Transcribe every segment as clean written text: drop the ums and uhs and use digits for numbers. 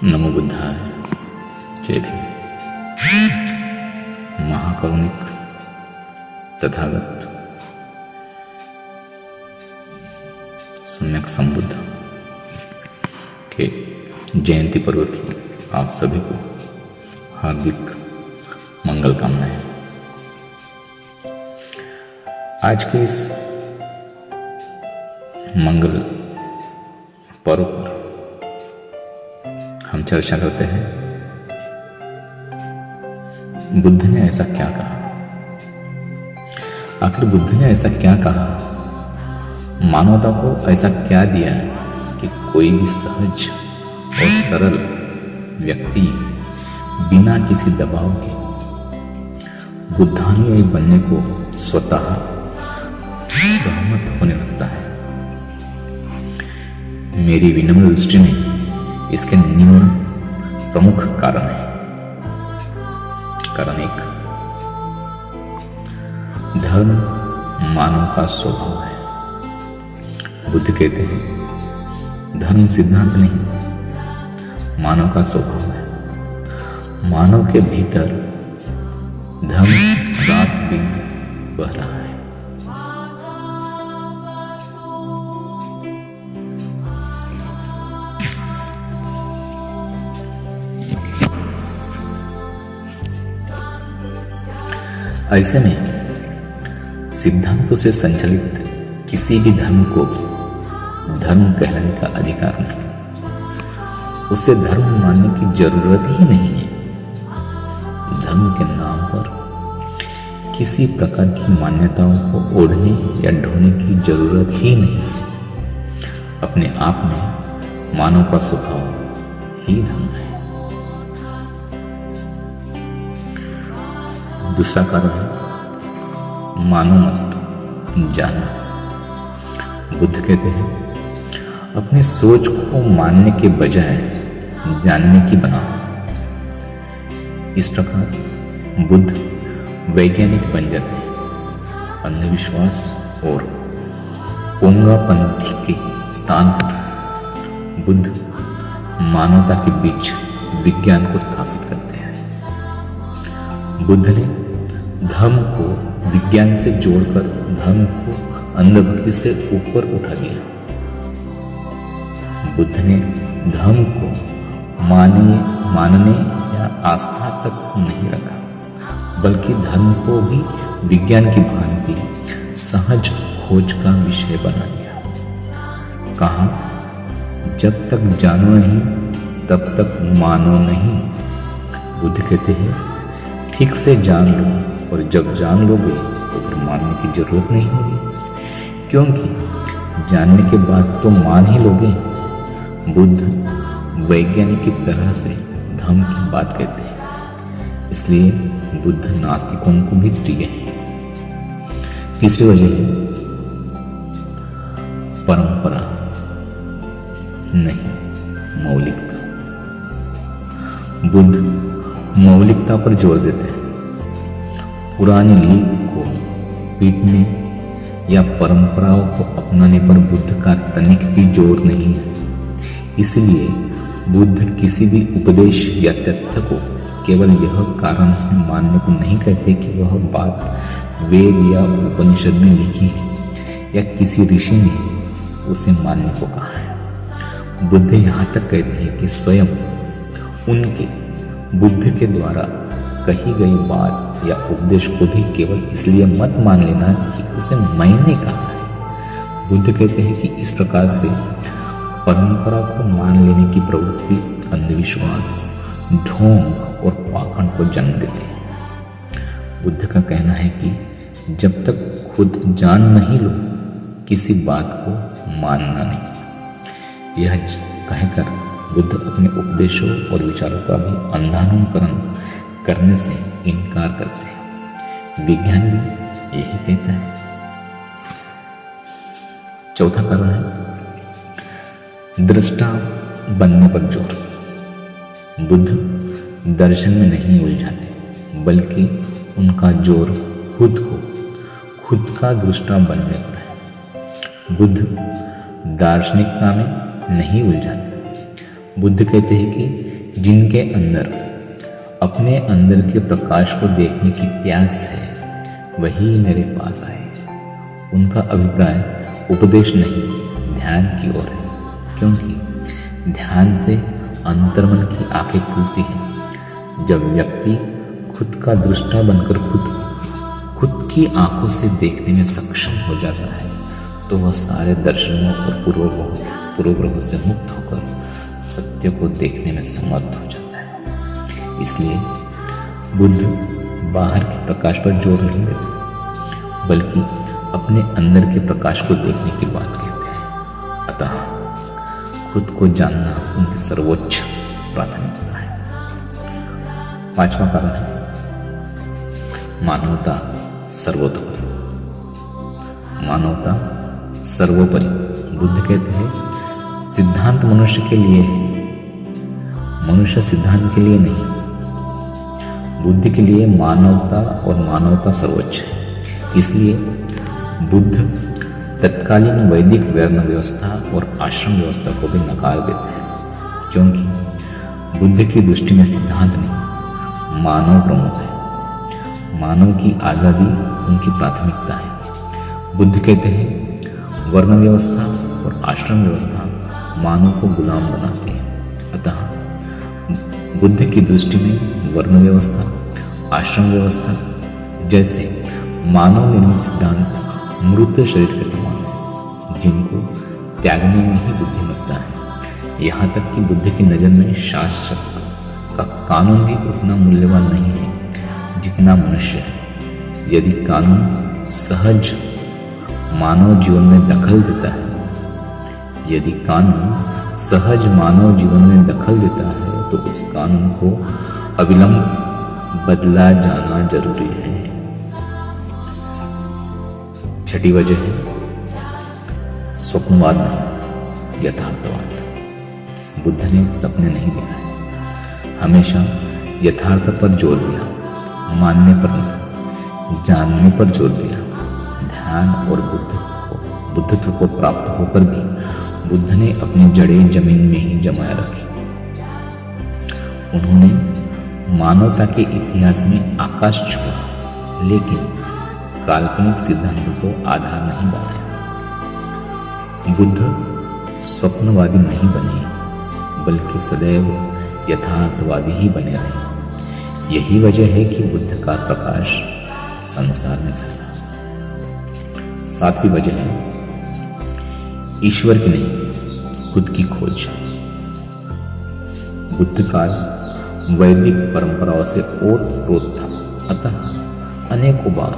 नमो बुद्धाय। जय भीम। महाकारुणिक तथागत सम्यक संबुद्ध के जयंती पर्व की आप सभी को हार्दिक मंगल कामनाएं। आज के इस मंगल पर्व पर हम चर्चा करते हैं बुद्ध ने ऐसा क्या कहा। आखिर बुद्ध ने ऐसा क्या कहा, मानवता को ऐसा क्या दिया कि कोई भी सहज और सरल व्यक्ति बिना किसी दबाव के बुद्धानुयायी बनने को स्वतः सहमत होने लगता है। मेरी विनम्र दृष्टि में इसके निम्न प्रमुख कारण है। कारण एक, धर्म मानव का स्वभाव है। बुद्ध कहते हैं धर्म सिद्धांत नहीं, मानव का स्वभाव है। मानव के भीतर धर्म रात दिन बह रहा है। ऐसे में सिद्धांतों से संचालित किसी भी धर्म को धर्म कहलाने का अधिकार नहीं। उसे धर्म मानने की जरूरत ही नहीं है। धर्म के नाम पर किसी प्रकार की मान्यताओं को ओढ़ने या ढोने की जरूरत ही नहीं है। अपने आप में मानव का स्वभाव ही धर्म है। दूसरा कारण है मानो मत जानो। बुद्ध कहते हैं अपनी सोच को मानने के बजाय जानने की बनाओ। इस प्रकार बुद्ध वैज्ञानिक बन जाते हैं। अंधविश्वास और पोंगापंथी के स्थान पर बुद्ध मानवता के बीच विज्ञान को स्थापित करते हैं। बुद्ध ने धर्म को विज्ञान से जोड़कर धर्म को अंधभक्ति से ऊपर उठा दिया। बुद्ध ने धर्म को मानने या आस्था तक नहीं रखा, बल्कि धर्म को भी विज्ञान की भांति सहज खोज का विषय बना दिया। कहा जब तक जानो नहीं तब तक मानो नहीं। बुद्ध कहते हैं ठीक से जान लो, और जब जान लोगे तो फिर मानने की जरूरत नहीं होगी, क्योंकि जानने के बाद तो मान ही लोगे। बुद्ध वैज्ञानिक की तरह से धर्म की बात कहते हैं, इसलिए बुद्ध नास्तिकों को भी प्रिय है। तीसरी वजह है परंपरा नहीं, मौलिकता। बुद्ध मौलिकता पर जोर देते हैं। पुरानी लीक को पीटने या परंपराओं को अपनाने पर बुद्ध का तनिक भी जोर नहीं है। इसलिए बुद्ध किसी भी उपदेश या तथ्य को केवल यह कारण से मानने को नहीं कहते कि वह बात वेद या उपनिषद में लिखी है या किसी ऋषि ने उसे मानने को कहा है। बुद्ध यहाँ तक कहते हैं कि स्वयं उनके बुद्ध के द्वारा कही गई बात या उपदेश को भी केवल इसलिए मत मान लेना कि उसे मैंने कहा है। बुद्ध कहते हैं कि इस प्रकार से परंपरा को मान लेने की प्रवृत्ति अंधविश्वास, ढोंग और पाखंड को जन्म देती है। बुद्ध का कहना है कि जब तक खुद जान नहीं लो किसी बात को मानना नहीं। यह कहकर बुद्ध अपने उपदेशों और विचारों का भी अंधानुकरण करने से इनकार करते हैं। विज्ञान भी यही कहता है। चौथा कारण है दृष्टा बनने पर जोर। बुद्ध दर्शन में नहीं उलझाते, बल्कि उनका जोर खुद का दृष्टा बनने पर है। बुद्ध दार्शनिकता में नहीं उलझाते। बुद्ध कहते हैं कि जिनके अंदर अपने अंदर के प्रकाश को देखने की प्यास है वही मेरे पास आए। उनका अभिप्राय उपदेश नहीं, ध्यान की ओर है, क्योंकि ध्यान से अंतर्मन की आंखें खुलती हैं। जब व्यक्ति खुद का दृष्टा बनकर खुद की आंखों से देखने में सक्षम हो जाता है तो वह सारे दर्शनों और पूर्वग्रहों से मुक्त होकर सत्य को देखने में समर्थ हो जाता है। इसलिए बुद्ध बाहर के प्रकाश पर जोर नहीं देते, बल्कि अपने अंदर के प्रकाश को देखने की बात कहते हैं। अतः खुद को जानना उनकी सर्वोच्च प्राथमिकता है। 5वां कारण है मानवता सर्वोपरि। मानवता सर्वोपरि। बुद्ध कहते हैं सिद्धांत मनुष्य के लिए है, मनुष्य सिद्धांत के लिए नहीं। बुद्ध के लिए मानवता और मानवता सर्वोच्च है। इसलिए बुद्ध तत्कालीन वैदिक वर्ण व्यवस्था और आश्रम व्यवस्था को भी नकार देते हैं, क्योंकि बुद्ध की दृष्टि में सिद्धांत नहीं, मानव प्रमुख है। मानव की आज़ादी उनकी प्राथमिकता है। बुद्ध कहते हैं वर्ण व्यवस्था और आश्रम व्यवस्था मानव को गुलाम बनाती है। अतः बुद्ध की दृष्टि में वर्ण व्यवस्था, आश्रम व्यवस्था जैसे मानव निर्मित सिद्धांत मृत शरीर के समान है, जिनको त्यागने में ही बुद्धिमत्ता है। यहाँ तक कि बुद्ध की नज़र में शासक का कानून भी उतना मूल्यवान नहीं है जितना मनुष्य है। यदि कानून सहज मानव जीवन में दखल देता है, यदि कानून सहज मानव जीवन में दखल देता है तो उस कानून को अविलंब बदला जाना जरूरी है। 6ठी वजह है स्वप्नवाद नहीं, यथार्थवाद। बुद्ध ने सपने नहीं दिखाए, हमेशा यथार्थ पर जोर दिया, मानने पर नहीं, जानने पर जोर दिया। ध्यान और बुद्धत्व को प्राप्त होकर भी बुद्ध ने अपनी जड़ें जमीन में ही जमाए रखी। उन्होंने मानवता के इतिहास में आकाश छुआ, लेकिन काल्पनिक सिद्धांतों को आधार नहीं बनाया। बुद्ध स्वप्नवादी नहीं बने, बल्कि सदैव यथार्थवादी ही बने रहे। यही वजह है कि बुद्ध का प्रकाश संसार में फैला। 7वीं वजह है ईश्वर की नहीं, खुद की खोज। बुद्ध काल वैदिक परंपराओं से ओत-प्रोत था। अतः अनेकों बार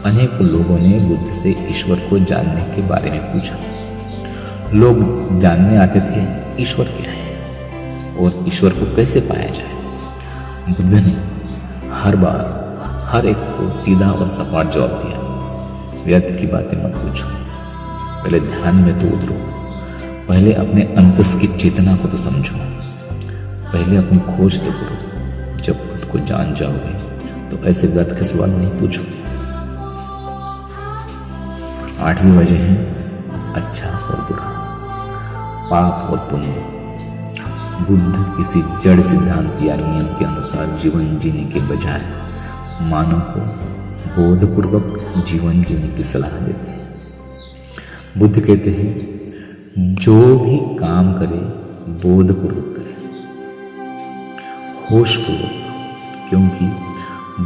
अनेकों लोगों ने बुद्ध से ईश्वर को जानने के बारे में पूछा। लोग जानने आते थे ईश्वर क्या है और ईश्वर को कैसे पाया जाए। बुद्ध ने हर बार हर एक को सीधा और सपाट जवाब दिया, व्यर्थ की बातें मत पूछो, पहले ध्यान में तो उतरो, पहले अपने अंतस की चेतना को तो समझो, पहले अपनी खोज तो करो। जब खुद को जान जाओगे तो ऐसे व्यर्थ के सवाल नहीं पूछोगे। 8वीं वजह है अच्छा और बुरा, पाप और पुण्य। बुद्ध किसी जड़ सिद्धांत या नियम के अनुसार जीवन जीने के बजाय मानव को बोधपूर्वक जीवन जीने की सलाह देते हैं। बुद्ध कहते हैं जो भी काम करे बोधपूर्वक करे, होशपूर्वक, क्योंकि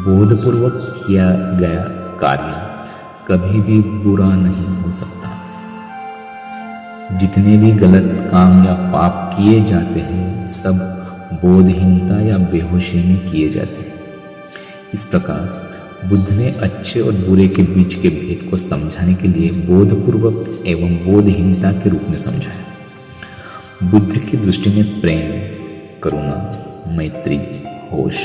बोधपूर्वक किया गया कार्य कभी भी बुरा नहीं हो सकता। जितने भी गलत काम या पाप किए जाते हैं सब बोधहीनता या बेहोशी में किए जाते हैं। इस प्रकार बुद्ध ने अच्छे और बुरे के बीच के भेद को समझाने के लिए बोधपूर्वक एवं बोधहीनता के रूप में समझाया। बुद्ध की दृष्टि में प्रेम, करुणा, मैत्री, होश,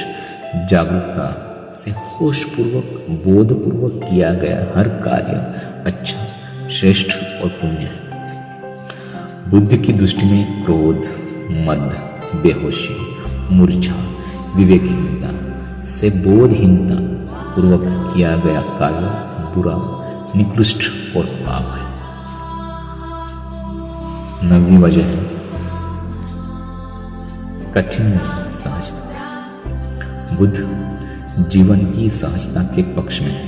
जागरूकता से होशपूर्वक बोधपूर्वक किया गया हर कार्य अच्छा, श्रेष्ठ और पुण्य है। बुद्ध की दृष्टि में क्रोध, मद, बेहोशी, मूर्छा, विवेकहीनता से बोधहीनता पूर्वक किया गया कार्य बुरा, निकृष्ट और पाप है। 9वीं वजह है कठिन नहीं, सहजता। बुद्ध जीवन की सहजता के पक्ष में है,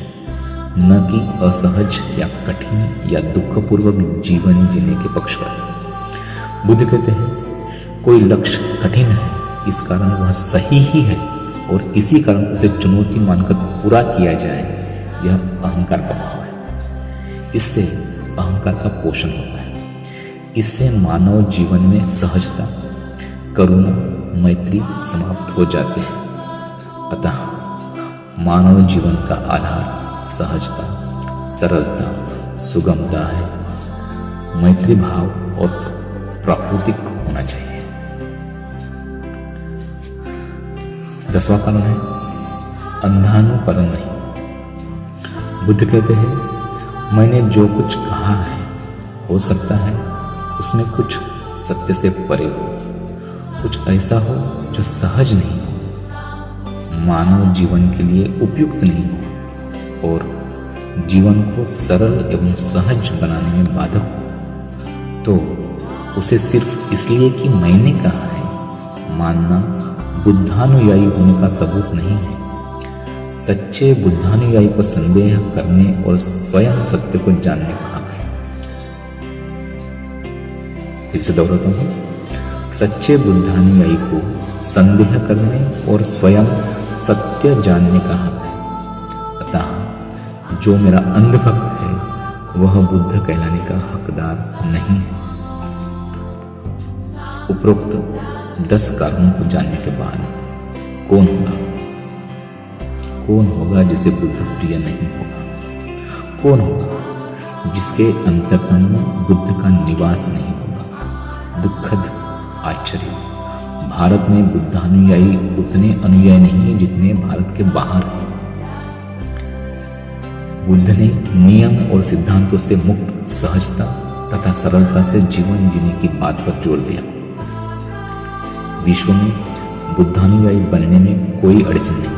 न कि असहज या कठिन या दुखपूर्वक जीवन जीने के पक्ष पर। बुद्ध कहते हैं कोई लक्ष्य कठिन है, इस कारण वह सही ही है और इसी कारण उसे चुनौती मानकर पूरा किया जाए, यह अहंकार का भाव है। इससे अहंकार का पोषण होता है। इससे मानव जीवन में सहजता, करुणा, मैत्री समाप्त हो जाते हैं। अतः मानव जीवन का आधार सहजता, सरलता, सुगमता है। मैत्री भाव और प्राकृतिक होना चाहिए। 10वां कारण है अंधानुकरण नहीं। बुद्ध कहते हैं मैंने जो कुछ कहा है हो सकता है उसमें कुछ सत्य से परे हो, कुछ ऐसा हो जो सहज नहीं हो, मानव जीवन के लिए उपयुक्त नहीं हो और जीवन को सरल एवं सहज बनाने में बाधक हो, तो उसे सिर्फ इसलिए कि मैंने कहा है मानना बुद्धानुयायी होने का सबूत नहीं है। सच्चे बुद्धानुयायी को संदेह करने और स्वयं सत्य को जानने का हक है। फिर से दोहराता हूं, सच्चे बुद्धानुयायी को संदेह करने और स्वयं सत्य जानने का हक है। अतः जो मेरा अंधभक्त है वह बुद्ध कहलाने का हकदार नहीं है। उपरोक्त 10 कारणों को जानने के बाद कौन होगा जिसे बुद्ध प्रिय नहीं होगा? कौन होगा जिसके अंतःकरण में बुद्ध का निवास नहीं होगा? दुखद आश्चर्य, भारत में बुद्धानुयायी उतने अनुयायी नहीं जितने भारत के बाहर हैं। बुद्ध ने नियम और सिद्धांतों से मुक्त सहजता तथा सरलता से जीवन जीने की बात पर जोर दिया। विश्व में बुद्धानुयायी बनने में कोई अड़चन नहीं।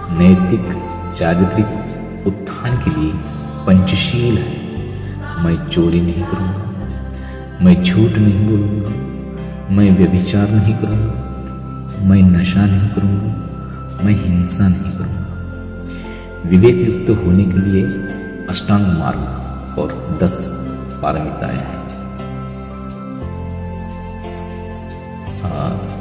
नैतिक चारित्रिक उत्थान के लिए पंचशील है। मैं चोरी नहीं करूँगा, मैं झूठ नहीं बोलूँगा, मैं व्यभिचार नहीं करूँगा, मैं नशा नहीं करूँगा, मैं हिंसा नहीं करूँगा। विवेक युक्त होने के लिए अष्टांग मार्ग और 10 पारमिताएं हैं। साथ